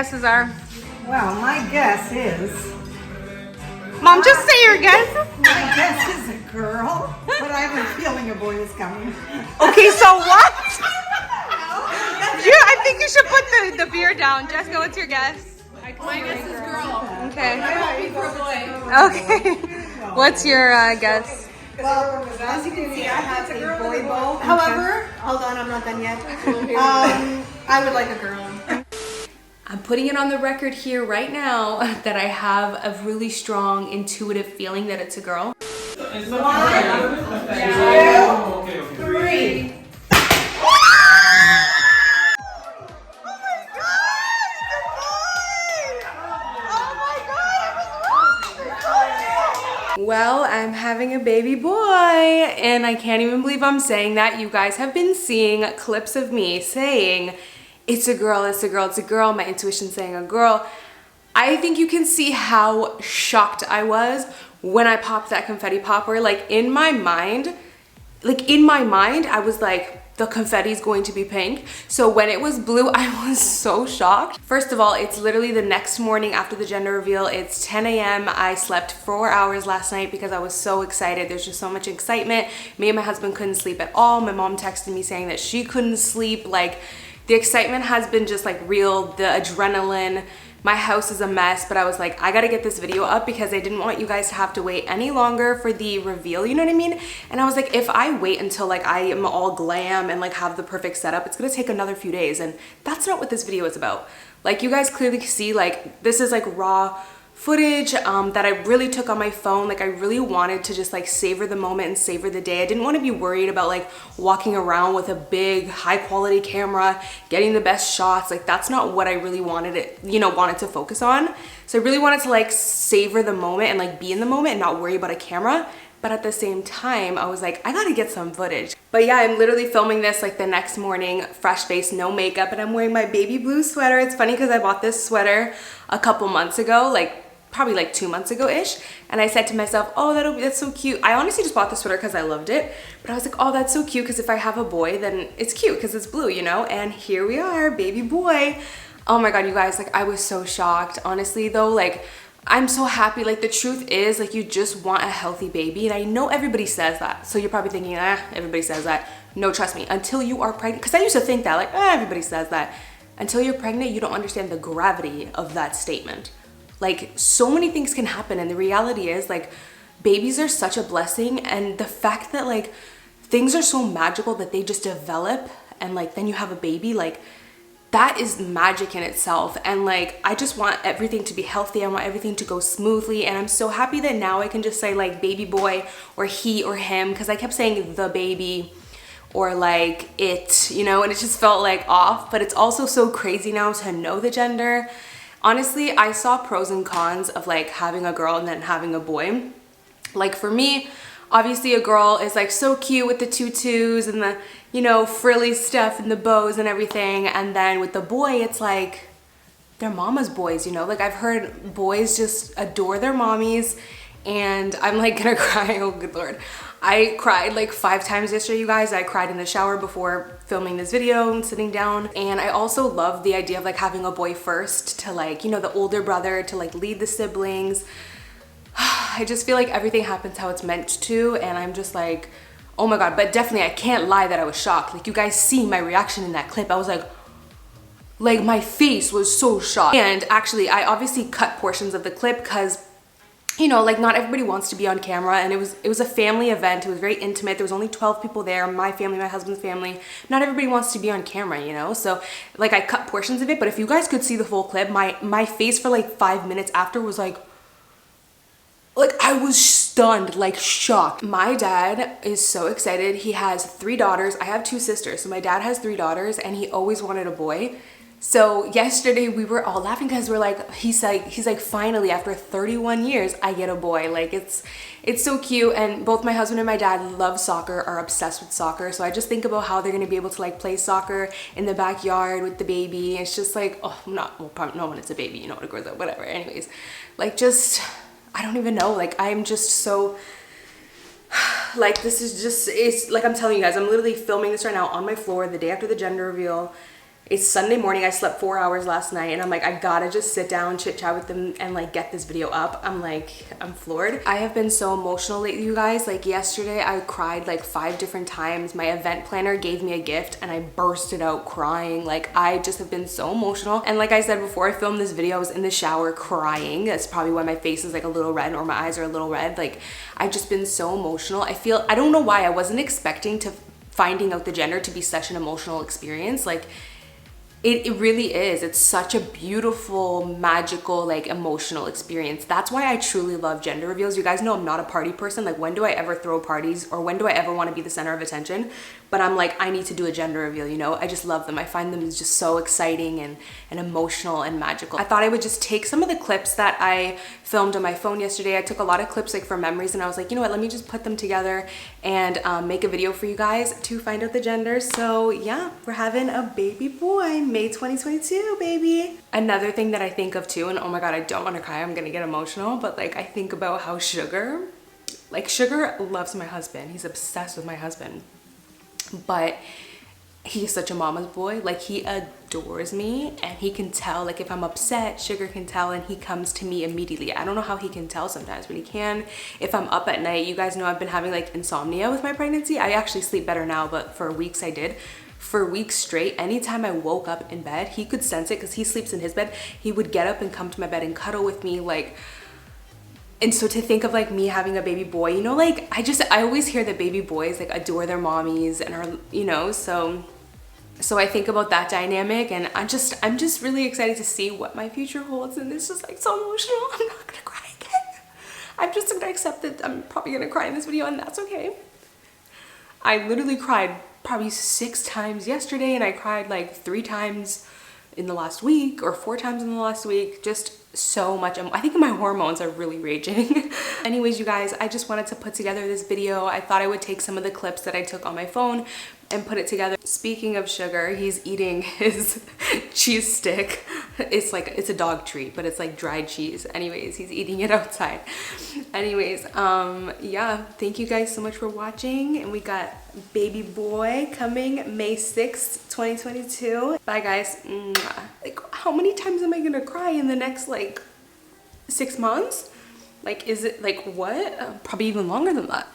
guesses are? Well, my guess is... Mom, just say your guess. My guess is a girl, but I have a feeling a boy is coming. Okay, so what? I think you should put the beer down. Jessica, what's your guess? My guess is girl. Okay. I'm hoping for a boy. Okay. What's your guess? Well, as you can see, I have a boy bowl. However, hold on, I'm not done yet. I would like a girl. I'm putting it on the record here right now that I have a really strong intuitive feeling that it's a girl. 1, 2, 3. Well, I'm having a baby boy, and I can't even believe I'm saying that. You guys have been seeing clips of me saying, it's a girl, it's a girl, it's a girl. My intuition saying a girl. I think you can see how shocked I was when I popped that confetti popper. Like in my mind, I was like, the confetti is going to be pink. So when it was blue, I was so shocked. First of all, it's literally the next morning after the gender reveal. It's 10 a.m. I slept 4 hours last night because I was so excited. There's just so much excitement. Me and my husband couldn't sleep at all. My mom texted me saying that she couldn't sleep. Like, the excitement has been just like real, the adrenaline. My house is a mess, but I was like, I gotta get this video up because I didn't want you guys to have to wait any longer for the reveal, you know what I mean? And I was like, if I wait until like I am all glam and like have the perfect setup, it's gonna take another few days, and that's not what this video is about. Like, you guys clearly see, like, this is like raw footage that I really took on my phone. Like, I really wanted to just like savor the moment and savor the day. I didn't want to be worried about like walking around with a big high quality camera, getting the best shots. Like, that's not what I really wanted to focus on. So I really wanted to like savor the moment and like be in the moment and not worry about a camera. But at the same time, I was like, I gotta get some footage. But yeah, I'm literally filming this like the next morning, fresh face, no makeup, and I'm wearing my baby blue sweater. It's funny because I bought this sweater a couple months ago, like probably like 2 months ago-ish, and I said to myself, oh, that's so cute. I honestly just bought the sweater because I loved it, but I was like, oh, that's so cute because if I have a boy, then it's cute because it's blue, you know? And here we are, baby boy. Oh my God, you guys, like, I was so shocked. Honestly though, like, I'm so happy. Like, the truth is, like, you just want a healthy baby, and I know everybody says that. So you're probably thinking, everybody says that. No, trust me, until you are pregnant, because I used to think that, like, everybody says that. Until you're pregnant, you don't understand the gravity of that statement. Like, so many things can happen, and the reality is, like, babies are such a blessing, and the fact that, like, things are so magical that they just develop, and, like, then you have a baby, like, that is magic in itself. And, like, I just want everything to be healthy. I want everything to go smoothly, and I'm so happy that now I can just say, like, baby boy or he or him, because I kept saying the baby or like it, you know, and it just felt like off. But it's also so crazy now to know the gender. Honestly, I saw pros and cons of like having a girl and then having a boy. Like, for me, obviously a girl is like so cute with the tutus and the, you know, frilly stuff and the bows and everything. And then with the boy, it's like they're mama's boys, you know? Like, I've heard boys just adore their mommies, and I'm like gonna cry, oh good Lord. I cried like 5 times yesterday, you guys. I cried in the shower before filming this video and sitting down. And I also love the idea of like having a boy first, to like, you know, the older brother to like lead the siblings. I just feel like everything happens how it's meant to, and I'm just like, oh my God. But definitely, I can't lie that I was shocked. Like, you guys see my reaction in that clip. I was like my face was so shocked. And actually, I obviously cut portions of the clip because, you know, like, not everybody wants to be on camera, and it was a family event. It was very intimate. There was only 12 people there, my family, my husband's family. Not everybody wants to be on camera, you know? So like, I cut portions of it, but if you guys could see the full clip, my face for like 5 minutes after was like I was stunned, like shocked. My dad is so excited. He has 3 daughters. I have 2 sisters. So my dad has 3 daughters, and he always wanted a boy. So yesterday we were all laughing because we're like, he's like, finally, after 31 years, I get a boy. Like, it's so cute. And both my husband and my dad love soccer, are obsessed with soccer. So I just think about how they're gonna be able to like play soccer in the backyard with the baby. It's just like, oh, probably not when it's a baby, you know, when it grows up, whatever. Anyways, like, just, I don't even know. Like, I'm just so, like, this is just, it's like, I'm telling you guys, I'm literally filming this right now on my floor the day after the gender reveal. It's Sunday morning. I slept 4 hours last night and I'm like, I gotta just sit down, chit chat with them and like get this video up. I'm floored. I have been so emotional lately, you guys. Like yesterday I cried like 5 different times. My event planner gave me a gift and I bursted out crying. Like I just have been so emotional. And like I said before I filmed this video, I was in the shower crying. That's probably why my face is like a little red or my eyes are a little red. Like I've just been so emotional. I don't know why I wasn't expecting to finding out the gender to be such an emotional experience. Like it really is. It's such a beautiful, magical, like emotional experience. That's why I truly love gender reveals. You guys know I'm not a party person. Like when do I ever throw parties or when do I ever want to be the center of attention? But I'm like, I need to do a gender reveal, you know? I just love them. I find them just so exciting and emotional and magical. I thought I would just take some of the clips that I filmed on my phone yesterday. I took a lot of clips like from memories and I was like, you know what, let me just put them together and make a video for you guys to find out the gender. So yeah, we're having a baby boy, May 2022, baby. Another thing that I think of too, and oh my God, I don't want to cry, I'm gonna get emotional, but like I think about how Sugar loves my husband. He's obsessed with my husband. But he's such a mama's boy. Like he adores me and he can tell, like if I'm upset, Sugar can tell and he comes to me immediately. I don't know how he can tell sometimes, but he can. If I'm up at night, you guys know I've been having like insomnia with my pregnancy. I actually sleep better now, but for weeks I did. For weeks straight, anytime I woke up in bed, he could sense it because he sleeps in his bed. He would get up and come to my bed and cuddle with me, like. And so to think of like me having a baby boy, you know, like I always hear that baby boys like adore their mommies and are, you know, so I think about that dynamic and I'm just really excited to see what my future holds, and it's just like so emotional. I'm not gonna cry again. I'm just gonna accept that I'm probably gonna cry in this video and that's okay. I literally cried probably 6 times yesterday and I cried like 3 times in the last week or 4 times in the last week. Just so much. I think my hormones are really raging. Anyways, you guys, I just wanted to put together this video. I thought I would take some of the clips that I took on my phone and put it together. Speaking of Sugar, he's eating his cheese stick. It's a dog treat, but it's like dried cheese. Anyways, he's eating it outside. Anyways, yeah, thank you guys so much for watching, and we got baby boy coming May 6th, 2022. Bye guys. Like how many times am I gonna cry in the next like 6 months? Like is it like what? Probably even longer than that.